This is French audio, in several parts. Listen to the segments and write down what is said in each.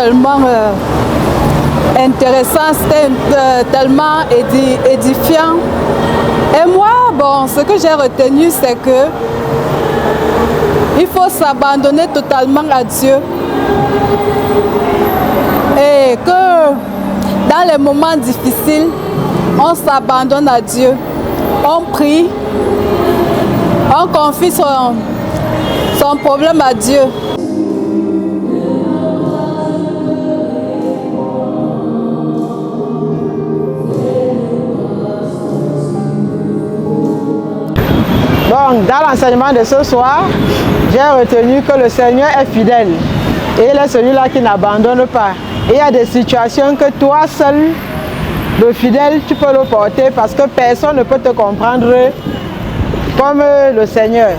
tellement intéressant, c'était tellement édifiant. Et moi, bon, ce que j'ai retenu, c'est que il faut s'abandonner totalement à Dieu. Et que dans les moments difficiles, on s'abandonne à Dieu. On prie, on confie son problème à Dieu. Donc, dans l'enseignement de ce soir, j'ai retenu que le Seigneur est fidèle. Et il est celui-là qui n'abandonne pas. Et il y a des situations que toi seul, le fidèle, tu peux le porter parce que personne ne peut te comprendre comme le Seigneur.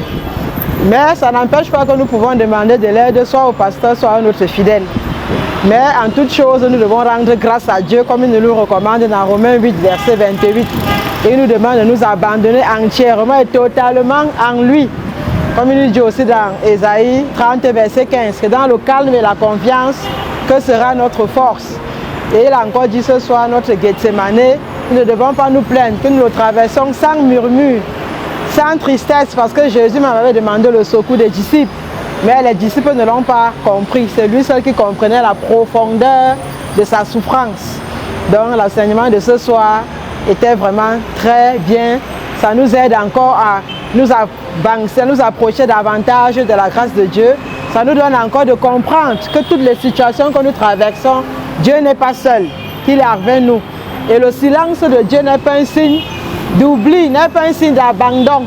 Mais ça n'empêche pas que nous pouvons demander de l'aide soit au pasteur, soit à notre fidèle. Mais en toute chose, nous devons rendre grâce à Dieu comme il nous le recommande dans Romains 8, verset 28. Et il nous demande de nous abandonner entièrement et totalement en lui. Comme il nous dit aussi dans Ésaïe 30, verset 15, que dans le calme et la confiance, que sera notre force. Et il a encore dit ce soir, notre Gethsemane, nous ne devons pas nous plaindre, que nous le traversons sans murmure, sans tristesse, parce que Jésus m'avait demandé le secours des disciples. Mais les disciples ne l'ont pas compris. C'est lui seul qui comprenait la profondeur de sa souffrance. Donc l'enseignement de ce soir était vraiment très bien. Ça nous aide encore à nous avancer, nous approcher davantage de la grâce de Dieu. Ça nous donne encore de comprendre que toutes les situations que nous traversons, Dieu n'est pas seul, qu'il est avec nous. Et le silence de Dieu n'est pas un signe d'oubli, n'est pas un signe d'abandon.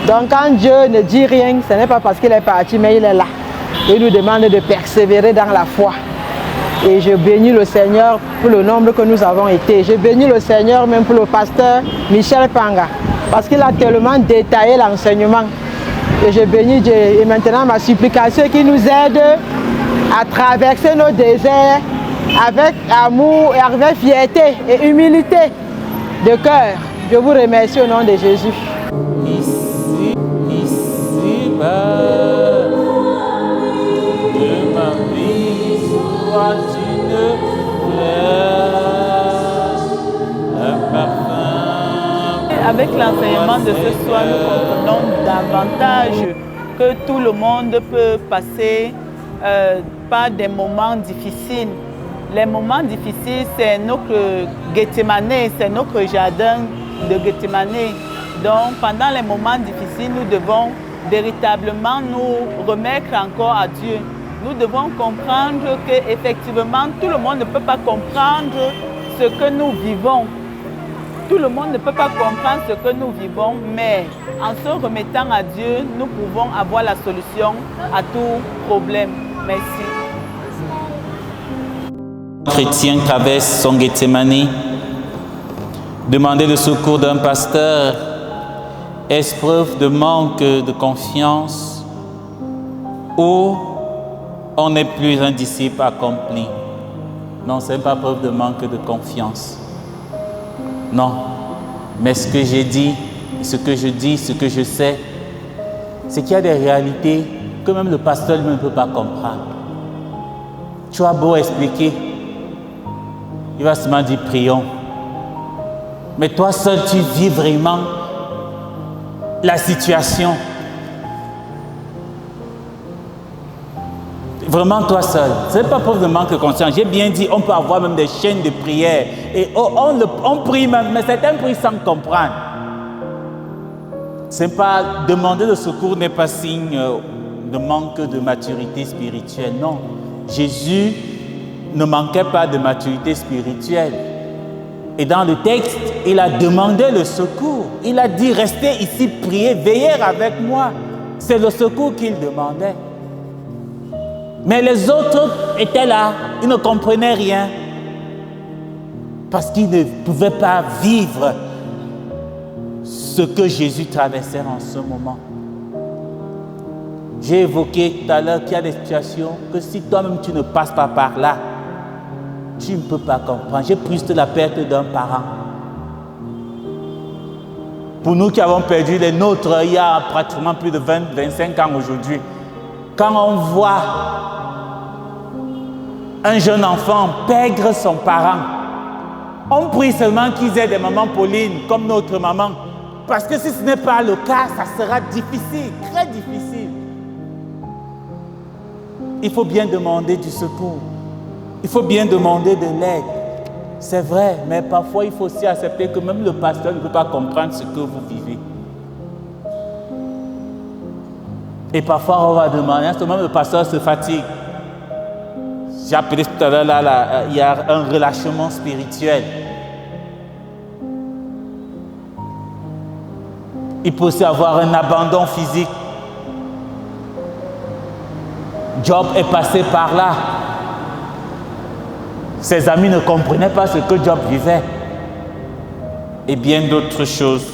Donc quand Dieu ne dit rien, ce n'est pas parce qu'il est parti, mais il est là. Il nous demande de persévérer dans la foi. Et je bénis le Seigneur pour le nombre que nous avons été. Je bénis le Seigneur même pour le pasteur Michel Panga, parce qu'il a tellement détaillé l'enseignement. Et je bénis Dieu. Et maintenant, ma supplication est qu'il nous aide à traverser nos déserts avec amour et avec fierté et humilité de cœur. Je vous remercie au nom de Jésus. Ici-bas, de ma vie, soit une fleur, un parfum. Avec l'enseignement de ce soir, nous comprenons davantage que tout le monde peut passer par des moments difficiles. Les moments difficiles, c'est notre Gethsemane, c'est notre jardin de Gethsemane. Donc, pendant les moments difficiles, nous devons véritablement nous remettre encore à Dieu. Nous devons comprendre qu'effectivement, tout le monde ne peut pas comprendre ce que nous vivons. Tout le monde ne peut pas comprendre ce que nous vivons, mais en se remettant à Dieu, nous pouvons avoir la solution à tout problème. Merci. Un chrétien traverse son Gethsemane, demander le secours d'un pasteur, est-ce preuve de manque de confiance ou on n'est plus un disciple accompli? Non, ce n'est pas preuve de manque de confiance. Non, mais ce que j'ai dit, ce que je dis, ce que je sais, c'est qu'il y a des réalités que même le pasteur ne peut pas comprendre. Tu as beau expliquer, il va seulement dire prions. Mais toi seul, tu vis vraiment la situation. Vraiment toi seul. Ce n'est pas preuve de manque de conscience. J'ai bien dit, on peut avoir même des chaînes de prière. Et on prie même, mais certains prient sans comprendre. C'est pas, demander le secours n'est pas signe de manque de maturité spirituelle. Non. Jésus ne manquait pas de maturité spirituelle. Et dans le texte, il a demandé le secours. Il a dit, restez ici, priez, veillez avec moi. C'est le secours qu'il demandait. Mais les autres étaient là, ils ne comprenaient rien. Parce qu'ils ne pouvaient pas vivre ce que Jésus traversait en ce moment. J'ai évoqué tout à l'heure qu'il y a des situations que si toi-même tu ne passes pas par là, tu ne peux pas comprendre. J'ai plus de la perte d'un parent. Pour nous qui avons perdu les nôtres il y a pratiquement plus de 20-25 ans aujourd'hui, quand on voit un jeune enfant pègre son parent. On prie seulement qu'ils aient des mamans Pauline comme notre maman. Parce que si ce n'est pas le cas, ça sera difficile, très difficile. Il faut bien demander du secours. Il faut bien demander de l'aide. C'est vrai, mais parfois il faut aussi accepter que même le pasteur ne peut pas comprendre ce que vous vivez. Et parfois on va demander, même le pasteur se fatigue. J'ai appelé tout à l'heure, il y a un relâchement spirituel. Il peut aussi avoir un abandon physique. Job est passé par là. Ses amis ne comprenaient pas ce que Job vivait. Et bien d'autres choses.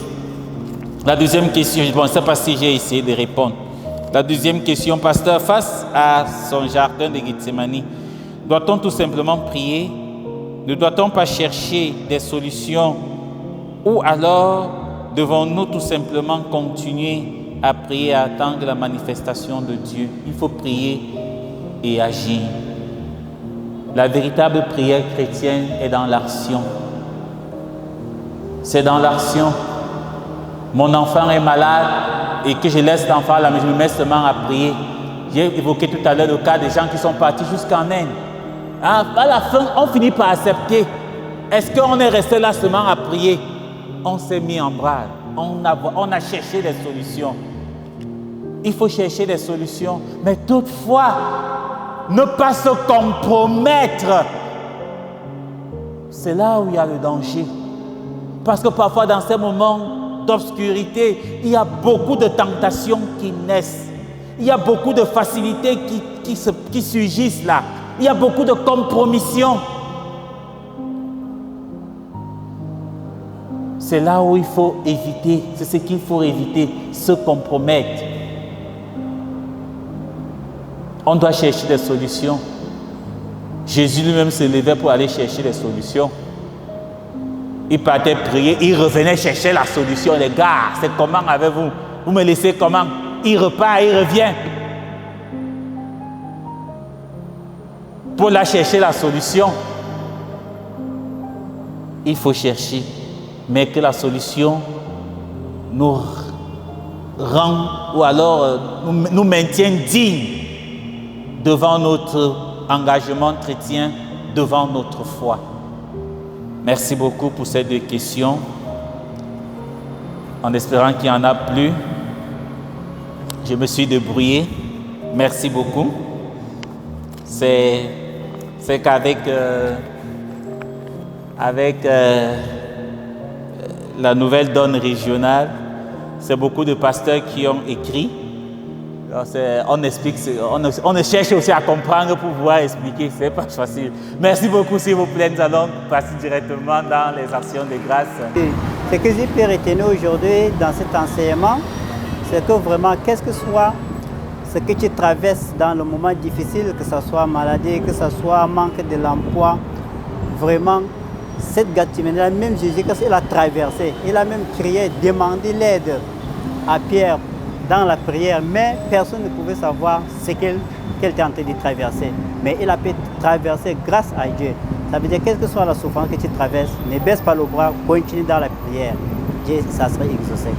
La deuxième question, je ne sais pas si j'ai essayé de répondre. La deuxième question, pasteur, face à son jardin de Gethsémani, doit-on tout simplement prier? Ne doit-on pas chercher des solutions? Ou alors devons-nous tout simplement continuer à prier, à attendre la manifestation de Dieu? Il faut prier et agir. La véritable prière chrétienne est dans l'action. C'est dans l'action. Mon enfant est malade et que je laisse l'enfant là, mais je me mets seulement à prier. J'ai évoqué tout à l'heure le cas des gens qui sont partis jusqu'en Inde. À la fin, on finit par accepter. Est-ce qu'on est resté là seulement à prier? On s'est mis en branle. On a cherché des solutions. Il faut chercher des solutions. Mais toutefois, ne pas se compromettre. C'est là où il y a le danger. Parce que parfois, dans ces moments d'obscurité, il y a beaucoup de tentations qui naissent. Il y a beaucoup de facilités qui surgissent là. Il y a beaucoup de compromissions. C'est là où il faut éviter, c'est ce qu'il faut éviter, se compromettre. On doit chercher des solutions. Jésus lui-même se levait pour aller chercher des solutions. Il partait prier, il revenait chercher la solution. Les gars, c'est comment avec vous? Vous me laissez comment? Il repart, il revient. Pour la chercher la solution, il faut chercher, mais que la solution nous rend ou alors nous maintienne dignes devant notre engagement chrétien, devant notre foi. Merci beaucoup pour ces deux questions. En espérant qu'il y en a plus, je me suis débrouillé. Merci beaucoup. C'est qu'avec la nouvelle donne régionale, c'est beaucoup de pasteurs qui ont écrit. Alors on explique, on cherche aussi à comprendre pour pouvoir expliquer, c'est pas facile. Merci beaucoup, s'il vous plaît. Nous allons passer directement dans les actions de grâce. Ce que j'ai pu retenir aujourd'hui dans cet enseignement, c'est que vraiment, qu'est-ce que soit ce que tu traverses dans le moment difficile, que ce soit maladie, que ce soit manque de l'emploi, vraiment, cette Gethsémani-là, même Jésus, quand il a traversé, il a même crié, demandé l'aide à Pierre dans la prière, mais personne ne pouvait savoir ce qu'elle était en train de traverser. Mais il a pu traverser grâce à Dieu. Ça veut dire, quelle que soit la souffrance que tu traverses, ne baisse pas le bras, continue dans la prière. Dieu, ça sera exaucé.